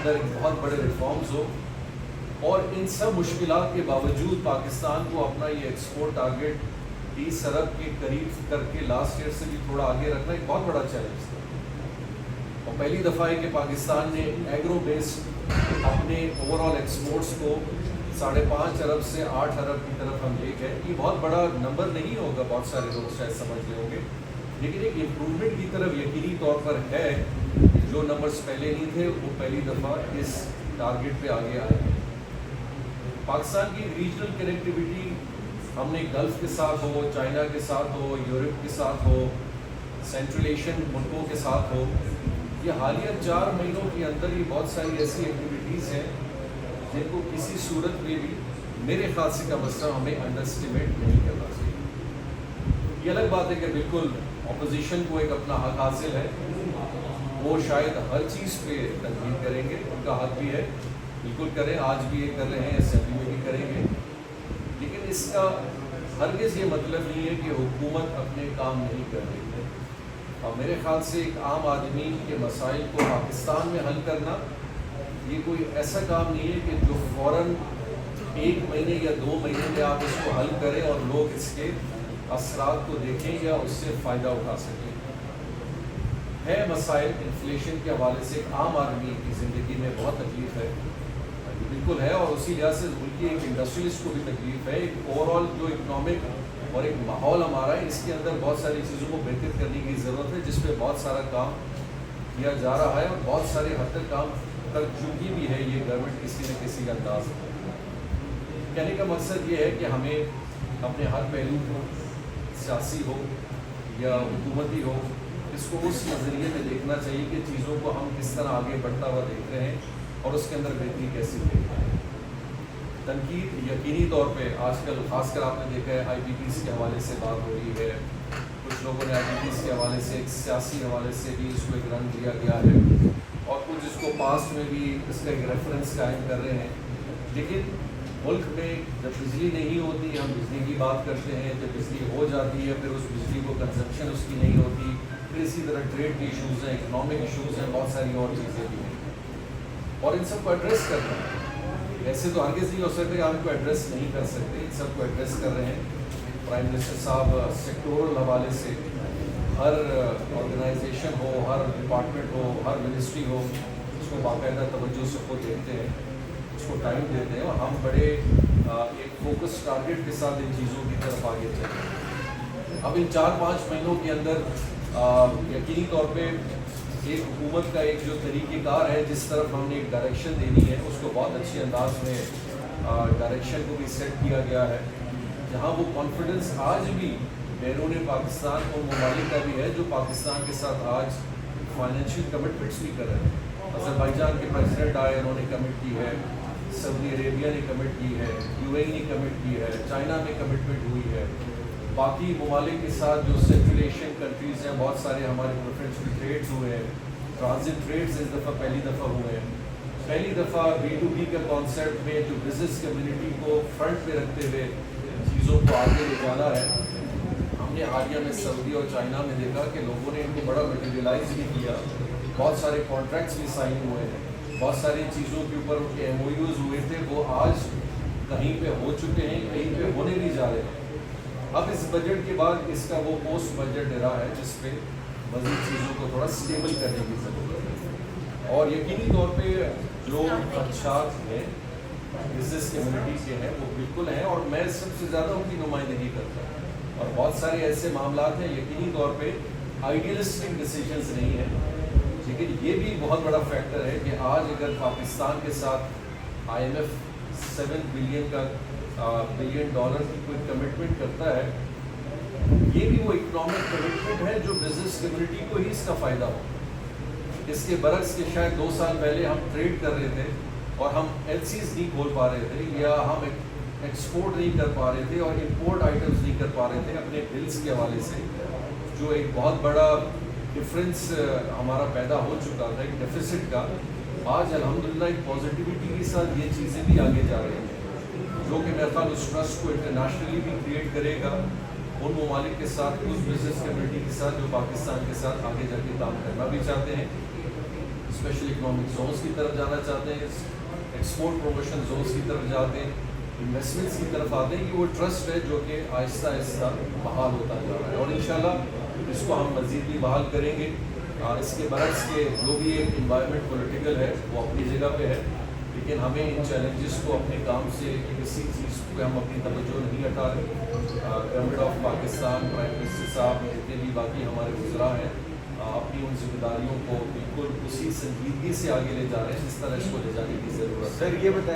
اندر بہت بڑے ریفارمز ہو، اور ان سب مشکلات کے باوجود پاکستان کو اپنا یہ ایکسپورٹ ٹارگیٹ 30 ارب کے قریب کر کے لاسٹ ایئر سے بھی تھوڑا آگے رکھنا ایک بہت بڑا چیلنج تھا. اور پہلی دفعہ ہے کہ پاکستان نے ایگرو بیسڈ اپنے اوور آل ایکسپورٹس کو 5.5 ارب سے 8 ارب کی طرف ہم لے گئے. یہ بہت بڑا نمبر نہیں ہوگا، بہت سارے لوگ شاید سمجھ رہے ہوں گے، لیکن ایک امپرومنٹ کی طرف یقینی طور پر ہے. جو نمبرز پہلے نہیں تھے وہ پہلی دفعہ اس ٹارگیٹ پہ آگے آئے ہیں. پاکستان کی ریجنل کنیکٹیویٹی ہم نے گلف کے ساتھ ہو، چائنا کے ساتھ ہو، یورپ کے ساتھ ہو، سینٹرل ایشین ملکوں کے ساتھ ہو، یہ حالیہ 4 مہینوں کے اندر یہ بہت ساری ایسی ایکٹیویٹیز ہیں جن کو کسی صورت میں بھی میرے خیال سے کا مسئلہ ہمیں انڈر اسٹیمیٹ نہیں کرنا چاہیے. یہ الگ بات ہے کہ بالکل اپوزیشن کو ایک اپنا حق حاصل ہے، وہ شاید ہر چیز پہ تنقید کریں گے، ان کا حق بھی ہے، بالکل کریں، آج بھی یہ کر رہے ہیں، اسمبلی میں بھی کریں گے. لیکن اس کا ہرگز یہ مطلب نہیں ہے کہ حکومت اپنے کام نہیں کر رہی ہے. اور میرے خیال سے ایک عام آدمی کے مسائل کو پاکستان میں حل کرنا یہ کوئی ایسا کام نہیں ہے کہ جو فوراً 1 مہینے یا 2 مہینے میں آپ اس کو حل کریں اور لوگ اس کے اثرات کو دیکھیں یا اس سے فائدہ اٹھا سکیں. ہے مسائل انفلیشن کے حوالے سے ایک عام آدمی کی زندگی میں بہت تکلیف ہے، بالکل ہے، اور اسی لحاظ سے ملک کی ایک انڈسٹریلسٹ کو بھی تکلیف ہے. ایک اوور آل جو اکنامک اور ایک ماحول ہمارا ہے، اس کے اندر بہت ساری چیزوں کو بہتر کرنے کی ضرورت ہے، جس پہ بہت سارا کام کیا جا رہا ہے اور بہت سارے حد تک کام کر چکی بھی ہے یہ گورنمنٹ کسی نہ کسی انداز میں. کہنے کا مقصد یہ ہے کہ ہمیں اپنے ہر پہلو کو، سیاسی ہو یا حکومتی ہو، اس کو اس نظریے میں دیکھنا چاہیے کہ چیزوں کو ہم کس طرح آگے بڑھتا ہوا دیکھ رہے ہیں اور اس کے اندر بہتری کیسی دیکھ رہے ہیں. تنقید یقینی طور پہ آج کل خاص کر آپ نے دیکھا ہے آئی پی پیز کے حوالے سے بات ہو رہی ہے. کچھ لوگوں نے آئی پی پیز کے حوالے سے ایک سیاسی حوالے سے بھی اس کو ایک رنگ دیا گیا ہے، اور کچھ اس کو پاسٹ میں بھی اس کا ایک ریفرنس قائم کر رہے ہیں. لیکن ملک میں جب بجلی نہیں ہوتی ہم بجلی کی بات کرتے ہیں، جب بجلی ہو جاتی ہے پھر اس بجلی کو کنزمپشن اس کی نہیں ہوتی. پھر اسی طرح ٹریڈ کے ایشوز ہیں، اکنامک ایشوز ہیں، بہت ساری اور چیزیں بھی ہیں، اور ان سب کو ایڈریس کرنا ہے. ایسے تو ہرگز نہیں ہو سکتے کہ ہم کو ایڈریس نہیں کر سکتے، ان سب کو ایڈریس کر رہے ہیں. پرائم منسٹر صاحب سیکٹورل حوالے سے ہر آرگنائزیشن ہو، ہر ڈپارٹمنٹ ہو، ہر منسٹری ہو، اس کو باقاعدہ توجہ سے خود دیکھتے ہیں، اس کو ٹائم دیتے ہیں، اور ہم بڑے ایک فوکس ٹارگیٹ کے ساتھ ان چیزوں کی طرف آگے چلیں. اب ان 4-5 مہینوں کے اندر یقینی طور پہ ایک حکومت کا ایک جو طریقہ کار ہے، جس طرف ہم نے ایک ڈائریکشن دینی ہے، اس کو بہت اچھے انداز میں ڈائریکشن کو بھی سیٹ کیا گیا ہے. جہاں وہ کانفیڈنس آج بھی بیرون پاکستان اور ممالک کا بھی ہے جو پاکستان کے ساتھ آج فائنینشیل کمٹمنٹس بھی کر رہے ہیں. آذربائیجان کے پریزیڈنٹ آئے، انہوں نے کمٹ کی ہے، سعودی عربیہ نے کمٹ کی ہے، یو اے ای نے کمٹ کی ہے، چائنا میں کمٹمنٹ ہوئی ہے. باقی ممالک کے ساتھ جو سینٹرل ایشین کنٹریز ہیں، بہت سارے ہمارے پریفرنشل ٹریڈز ہوئے ہیں، ٹرانزٹ ٹریڈز اس دفعہ پہلی دفعہ ہوئے ہیں. پہلی دفعہ B2B کے کانسیپٹ میں جو بزنس کمیونٹی کو فرنٹ پہ رکھتے ہوئے چیزوں کو آگے لے جانا ہے. ہم نے حالیہ میں سعودی اور چائنا میں دیکھا کہ لوگوں نے ان کو بڑا میٹیریلائز بھی کیا، بہت سارے کانٹریکٹس بھی سائن ہوئے ہیں، بہت ساری چیزوں کے اوپر ان کے MOUs ہوئے تھے، وہ آج کہیں پہ ہو چکے ہیں، کہیں پہ ہونے بھی جا رہے ہیں. اب اس بجٹ کے بعد اس کا وہ پوسٹ بجٹ ڈرا ہے جس پہ مزید چیزوں کو تھوڑا اسٹیبل کرنے کی ضرورت ہے. اور یقینی طور پہ جو خدشات ہیں بزنس کمیونٹی کے ہیں وہ بالکل ہیں، اور میں سب سے زیادہ ان کی نمائندگی کرتا ہوں. اور بہت سارے ایسے معاملات ہیں یقینی طور پہ آئیڈیلسٹک ڈیسیجنز نہیں ہیں، لیکن یہ بھی بہت بڑا فیکٹر ہے کہ آج اگر پاکستان کے ساتھ IMF $7 بلین کی کوئی کمٹمنٹ کرتا ہے، یہ بھی وہ اکنامک کمٹمنٹ ہے جو بزنس کمیونٹی کو ہی اس کا فائدہ ہو. اس کے برعکس کہ شاید 2 سال پہلے ہم ٹریڈ کر رہے تھے اور ہم LCs نہیں کھول پا رہے تھے، یا ہم ایکسپورٹ نہیں کر پا رہے تھے اور امپورٹ آئٹمس نہیں کر پا رہے تھے اپنے بلز کے حوالے سے، جو ایک بہت بڑا ڈفرینس ہمارا پیدا ہو چکا تھا ایک ڈیفیسٹ کا. آج الحمدللہ ایک پازیٹیوٹی کے ساتھ یہ چیزیں بھی آگے جا رہی ہیں، جو کہ میرا خیال اس ٹرسٹ کو انٹرنیشنلی بھی کریٹ کرے گا ان ممالک کے ساتھ، اس بزنس کمیونٹی کے ساتھ جو پاکستان کے ساتھ آگے جا کے کام کرنا بھی چاہتے ہیں. اسپیشل اکنامک زونس کی طرف جانا چاہتے ہیں, ایکسپورٹ پروموشن زونس کی طرف جاتے ہیں, انویسٹمنٹس کی طرف آتے ہیں, کہ وہ ٹرسٹ ہے جو کہ آہستہ آہستہ بحال ہوتا جا رہا ہے, اور انشاءاللہ اس کو ہم مزید بھی بحال کریں گے. اس کے برعکس کے جو بھی ایک انوائرمنٹ پولیٹیکل ہے وہ اپنی جگہ پہ ہے, لیکن ہمیں ان چیلنجز کو اپنے کام سے کسی چیز پہ ہم اپنی توجہ نہیں ہٹا رہے. Government of Pakistan, prime minister صاحب, جتنے بھی باقی ہمارے وزراء ہیں, اپنی ان ذمہ داریوں کو بالکل اسی سنجیدگی سے آگے لے جا رہے ہیں جس طرح اس کو لے جانے کی ضرورت ہے. سر یہ بتائیں